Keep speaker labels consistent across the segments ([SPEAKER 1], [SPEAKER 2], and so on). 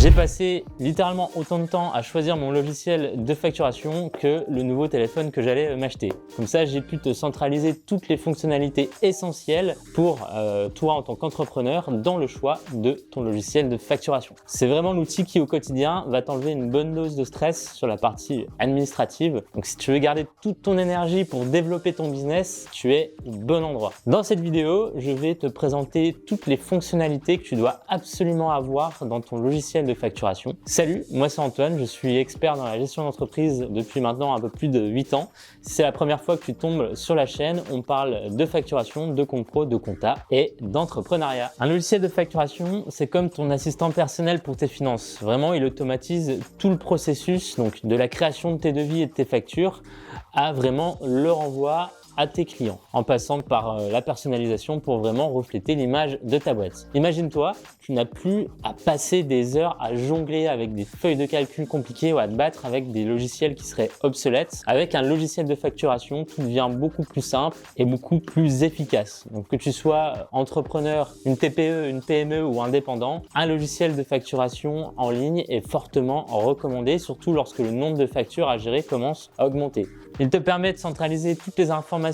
[SPEAKER 1] J'ai passé littéralement autant de temps à choisir mon logiciel de facturation que le nouveau téléphone que j'allais m'acheter. Comme ça, j'ai pu te centraliser toutes les fonctionnalités essentielles pour toi en tant qu'entrepreneur dans le choix de ton logiciel de facturation. C'est vraiment l'outil qui au quotidien va t'enlever une bonne dose de stress sur la partie administrative. Donc si tu veux garder toute ton énergie pour développer ton business, tu es au bon endroit. Dans cette vidéo, je vais te présenter toutes les fonctionnalités que tu dois absolument avoir dans ton logiciel de facturation. Salut, moi c'est Antoine, je suis expert dans la gestion d'entreprise depuis maintenant un peu plus de 8 ans. Si c'est la première fois que tu tombes sur la chaîne, on parle de facturation, de compte pro, de compta et d'entrepreneuriat. Un logiciel de facturation, c'est comme ton assistant personnel pour tes finances. Vraiment, il automatise tout le processus, donc de la création de tes devis et de tes factures à vraiment le renvoi à tes clients, en passant par la personnalisation pour vraiment refléter l'image de ta boîte. Imagine-toi, tu n'as plus à passer des heures à jongler avec des feuilles de calcul compliquées ou à te battre avec des logiciels qui seraient obsolètes. Avec un logiciel de facturation, tout devient beaucoup plus simple et beaucoup plus efficace. Donc que tu sois entrepreneur, une TPE, une PME ou indépendant, un logiciel de facturation en ligne est fortement recommandé, surtout lorsque le nombre de factures à gérer commence à augmenter. Il te permet de centraliser toutes les informations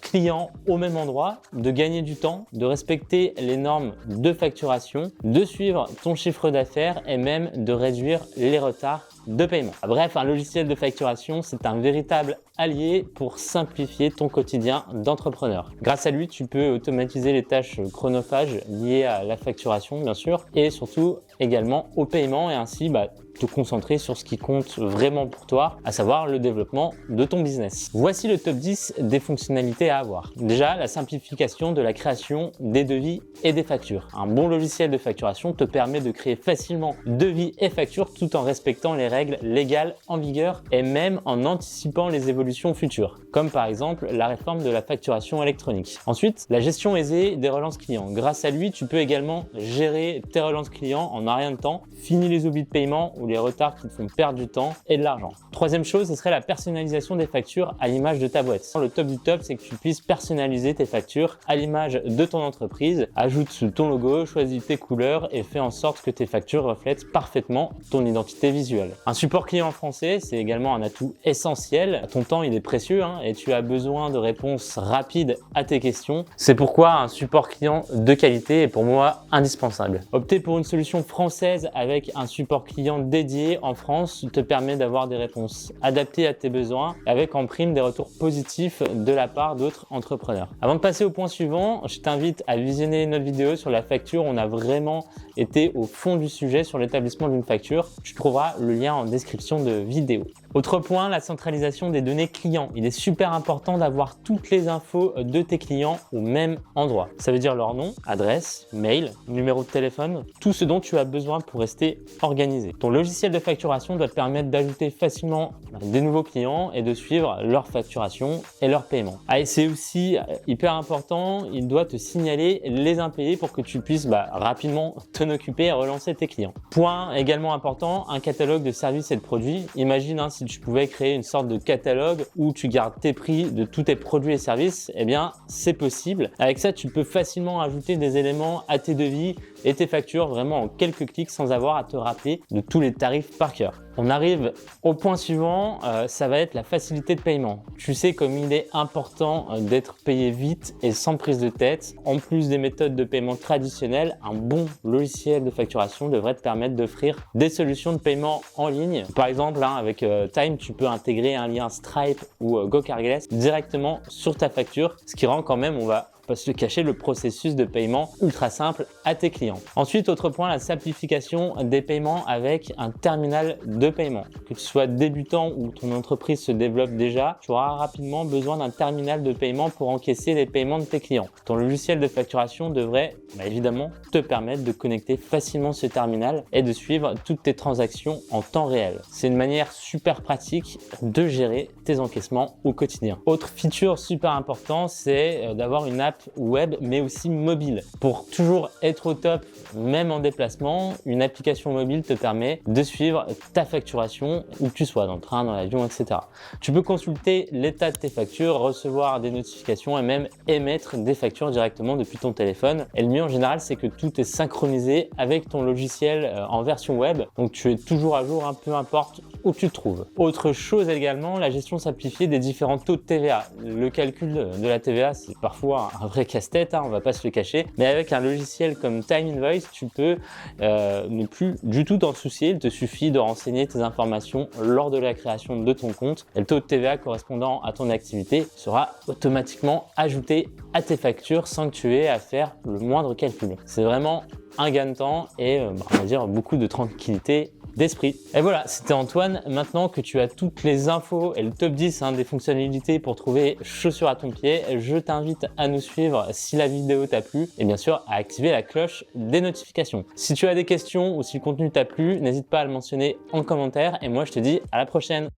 [SPEAKER 1] clients au même endroit, de gagner du temps, de respecter les normes de facturation, de suivre ton chiffre d'affaires et même de réduire les retards de paiement. Bref, un logiciel de facturation, c'est un véritable allié pour simplifier ton quotidien d'entrepreneur. Grâce à lui, tu peux automatiser les tâches chronophages liées à la facturation, bien sûr, et surtout également au paiement et ainsi te concentrer sur ce qui compte vraiment pour toi, à savoir le développement de ton business. Voici le top 10 des fonctionnalités à avoir. Déjà, la simplification de la création des devis et des factures. Un bon logiciel de facturation te permet de créer facilement devis et factures tout en respectant les règles légales en vigueur et même en anticipant les évolutions futures, comme par exemple la réforme de la facturation électronique. Ensuite, la gestion aisée des relances clients. Grâce à lui, tu peux également gérer tes relances clients en un rien de temps, fini les oublis de paiement ou les retards qui te font perdre du temps et de l'argent. Troisième chose, ce serait la personnalisation des factures à l'image de ta boîte. Le top du top, c'est que tu puisses personnaliser tes factures à l'image de ton entreprise. Ajoute ton logo, choisis tes couleurs et fais en sorte que tes factures reflètent parfaitement ton identité visuelle. Un support client français, c'est également un atout essentiel. Ton temps, il est précieux et tu as besoin de réponses rapides à tes questions. C'est pourquoi un support client de qualité est pour moi indispensable. Opter pour une solution française avec un support client dédié en France te permet d'avoir des réponses adaptées à tes besoins avec en prime des retours positifs de la part d'autres entrepreneurs. Avant de passer au point suivant, je t'invite à visionner notre vidéo sur la facture. On a vraiment été au fond du sujet sur l'établissement d'une facture. Tu trouveras le lien en description de vidéo. Autre point, la centralisation des données clients. Il est super important d'avoir toutes les infos de tes clients au même endroit. Ça veut dire leur nom, adresse, mail, numéro de téléphone, tout ce dont tu as besoin pour rester organisé. Ton logiciel de facturation doit te permettre d'ajouter facilement des nouveaux clients et de suivre leur facturation et leur paiement. Et c'est aussi hyper important, il doit te signaler les impayés pour que tu puisses rapidement t'en occuper et relancer tes clients. Point également important, un catalogue de services et de produits. Imagine si tu pouvais créer une sorte de catalogue où tu gardes tes prix de tous tes produits et services, eh bien c'est possible. Avec ça, tu peux facilement ajouter des éléments à tes devis et tes factures vraiment en quelques clics sans avoir à te rappeler de tous les tarifs par cœur. On arrive au point suivant, ça va être la facilité de paiement. Tu sais comme il est important d'être payé vite et sans prise de tête. En plus des méthodes de paiement traditionnelles, un bon logiciel de facturation devrait te permettre d'offrir des solutions de paiement en ligne. Par exemple, avec Time, tu peux intégrer un lien Stripe ou GoCarless directement sur ta facture, ce qui rend quand même, on va pas se cacher, le processus de paiement ultra simple à tes clients. Ensuite, autre point, la simplification des paiements avec un terminal de paiement. Que tu sois débutant ou ton entreprise se développe déjà, tu auras rapidement besoin d'un terminal de paiement pour encaisser les paiements de tes clients. Ton logiciel de facturation devrait évidemment te permettre de connecter facilement ce terminal et de suivre toutes tes transactions en temps réel. C'est une manière super pratique de gérer tes encaissements au quotidien. Autre feature super important, c'est d'avoir une app apps web mais aussi mobile. Pour toujours être au top, même en déplacement, une application mobile te permet de suivre ta facturation où que tu sois, dans le train, dans l'avion, etc. Tu peux consulter l'état de tes factures, recevoir des notifications et même émettre des factures directement depuis ton téléphone. Et le mieux en général, c'est que tout est synchronisé avec ton logiciel en version web, donc tu es toujours à jour, peu importe où tu te trouves. Autre chose également, la gestion simplifiée des différents taux de TVA. Le calcul de la TVA, c'est parfois un vrai casse-tête, on va pas se le cacher, mais avec un logiciel comme Time Invoice, tu peux ne plus du tout t'en soucier. Il te suffit de renseigner tes informations lors de la création de ton compte et le taux de TVA correspondant à ton activité sera automatiquement ajouté à tes factures sans que tu aies à faire le moindre calcul. C'est vraiment un gain de temps et on va dire beaucoup de tranquillité d'esprit. Et voilà, c'était Antoine. Maintenant que tu as toutes les infos et le top 10 des fonctionnalités pour trouver chaussures à ton pied, je t'invite à nous suivre si la vidéo t'a plu et bien sûr à activer la cloche des notifications. Si tu as des questions ou si le contenu t'a plu, n'hésite pas à le mentionner en commentaire et moi je te dis à la prochaine.